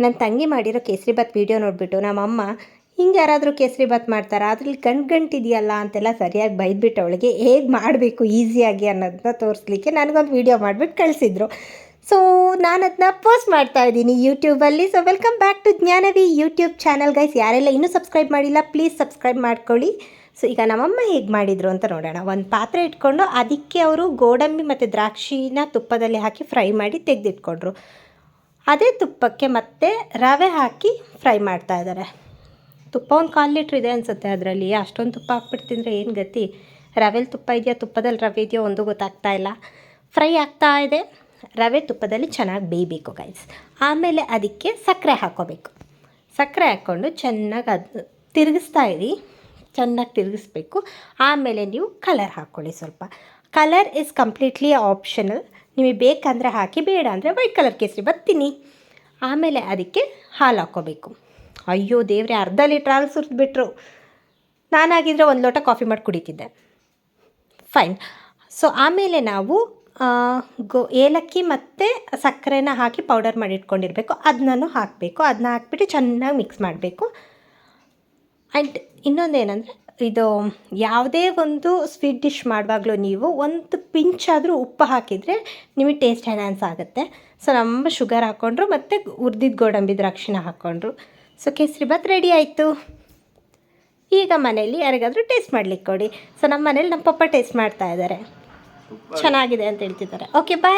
ನನ್ನ ತಂಗಿ ಮಾಡಿರೋ ಕೇಸರಿಬಾತ್ ವೀಡಿಯೋ ನೋಡಿಬಿಟ್ಟು ನಮ್ಮಮ್ಮ ಹಿಂಗೆ ಯಾರಾದರೂ ಕೇಸರಿಬಾತ್ ಮಾಡ್ತಾರಾ, ಅದ್ರಲ್ಲಿ ಗಂಟಿದೆಯಲ್ಲ ಅಂತೆಲ್ಲ ಸರಿಯಾಗಿ ಬೈದ್ಬಿಟ್ಟು ಅವಳಿಗೆ ಹೇಗೆ ಮಾಡಬೇಕು ಈಸಿಯಾಗಿ ಅನ್ನೋದನ್ನ ತೋರಿಸ್ಲಿಕ್ಕೆ ನನಗೊಂದು ವೀಡಿಯೋ ಮಾಡಿಬಿಟ್ಟು ಕಳಿಸಿದ್ರು. ಸೊ ನಾನು ಅದನ್ನ ಪೋಸ್ಟ್ ಮಾಡ್ತಾ ಇದ್ದೀನಿ ಯೂಟ್ಯೂಬಲ್ಲಿ. So welcome back to Jnanavi YouTube channel guys. ಯಾರೆಲ್ಲ ಇನ್ನೂ ಸಬ್ಸ್ಕ್ರೈಬ್ ಮಾಡಿಲ್ಲ ಪ್ಲೀಸ್ ಸಬ್ಸ್ಕ್ರೈಬ್ ಮಾಡ್ಕೊಳ್ಳಿ. ಸೊ ಈಗ ನಮ್ಮಮ್ಮ ಹೇಗೆ ಮಾಡಿದರು ಅಂತ ನೋಡೋಣ. ಒಂದು ಪಾತ್ರೆ ಇಟ್ಕೊಂಡು ಅದಕ್ಕೆ ಅವರು ಗೋಡಂಬಿ ಮತ್ತು ದ್ರಾಕ್ಷಿನ ತುಪ್ಪದಲ್ಲಿ ಹಾಕಿ ಫ್ರೈ ಮಾಡಿ ತೆಗೆದಿಟ್ಕೊಂಡ್ರು. ಅದೇ ತುಪ್ಪಕ್ಕೆ ಮತ್ತೆ ರವೆ ಹಾಕಿ ಫ್ರೈ ಮಾಡ್ತಾ ಇದ್ದಾರೆ. ತುಪ್ಪ ಒಂದು 1/4 ಲೀಟ್ರ್ ಇದೆ ಅನಿಸುತ್ತೆ. ಅದರಲ್ಲಿ ಅಷ್ಟೊಂದು ತುಪ್ಪ ಹಾಕ್ಬಿಡ್ತಿದ್ರೆ ಏನು ಗತಿ. ರವೆಲಿ ತುಪ್ಪ ಇದೆಯಾ ತುಪ್ಪದಲ್ಲಿ ರವೆ ಇದೆಯೋ ಒಂದು ಗೊತ್ತಾಗ್ತಾ ಇಲ್ಲ. ಫ್ರೈ ಆಗ್ತಾ ಇದೆ. ರವೆ ತುಪ್ಪದಲ್ಲಿ ಚೆನ್ನಾಗಿ ಬೇಯಬೇಕು ಗೈಸ್. ಆಮೇಲೆ ಅದಕ್ಕೆ ಸಕ್ಕರೆ ಹಾಕ್ಕೋಬೇಕು. ಸಕ್ಕರೆ ಹಾಕ್ಕೊಂಡು ಚೆನ್ನಾಗಿ ಅದು ತಿರುಗಿಸ್ತಾ ಇರಿ. ಚೆನ್ನಾಗಿ ತಿರುಗಿಸ್ಬೇಕು. ಆಮೇಲೆ ನೀವು ಕಲರ್ ಹಾಕ್ಕೊಳ್ಳಿ. ಸ್ವಲ್ಪ ಕಲರ್ ಇಸ್ ಕಂಪ್ಲೀಟ್ಲಿ ಆಪ್ಷನಲ್. ನಿಮಗೆ ಬೇಕಂದರೆ ಹಾಕಿ, ಬೇಡ ಅಂದರೆ ವೈಟ್ ಕಲರ್ ಕೇಸರಿ ಬರ್ತೀನಿ. ಆಮೇಲೆ ಅದಕ್ಕೆ ಹಾಲು ಹಾಕ್ಕೋಬೇಕು. ಅಯ್ಯೋ ದೇವ್ರೆ, ಅರ್ಧ ಲೀಟ್ರ್ ಹಾಲು ಸುರಿದ್ಬಿಟ್ರು. ನಾನಾಗಿದ್ದರೆ 1 ಲೋಟ ಕಾಫಿ ಮಾಡಿ ಕುಡಿತಿದ್ದೆ. ಫೈನ್. ಸೊ ಆಮೇಲೆ ನಾವು ಏಲಕ್ಕಿ ಮತ್ತು ಸಕ್ಕರೆನ ಹಾಕಿ ಪೌಡರ್ ಮಾಡಿ ಇಟ್ಕೊಂಡಿರಬೇಕು. ಅದನ್ನೂ ಹಾಕಬೇಕು. ಅದನ್ನ ಹಾಕ್ಬಿಟ್ಟು ಚೆನ್ನಾಗಿ ಮಿಕ್ಸ್ ಮಾಡಬೇಕು. ಆ್ಯಂಡ್ ಇನ್ನೊಂದೇನೆಂದರೆ, ಇದು ಯಾವುದೇ ಒಂದು ಸ್ವೀಟ್ ಡಿಶ್ ಮಾಡುವಾಗಲೂ ನೀವು ಒಂದು ಪಿಂಚಾದರೂ ಉಪ್ಪು ಹಾಕಿದರೆ ನಿಮಗೆ ಟೇಸ್ಟ್ ಎನ್ಹಾನ್ಸ್ ಆಗುತ್ತೆ. ಸೊ ನಮ್ಮ ಶುಗರ್ ಹಾಕ್ಕೊಂಡ್ರು ಮತ್ತು ಹುರಿದಿದ್ದ ಗೋಡಂಬಿ ದ್ರಾಕ್ಷಿನ ಹಾಕ್ಕೊಂಡ್ರು. ಸೊ ಕೇಸರಿಬಾತ್ ರೆಡಿ ಆಯಿತು. ಈಗ ಮನೇಲಿ ಯಾರಿಗಾದರೂ ಟೇಸ್ಟ್ ಮಾಡಲಿಕ್ಕೆ ಕೊಡಿ. ಸೊ ನಮ್ಮ ಮನೇಲಿ ನಮ್ಮ ಪಪ್ಪ ಟೇಸ್ಟ್ ಮಾಡ್ತಾ ಇದ್ದಾರೆ, ಚೆನ್ನಾಗಿದೆ ಅಂತ ಹೇಳ್ತಿದ್ದಾರೆ. ಓಕೆ ಬಾಯ್.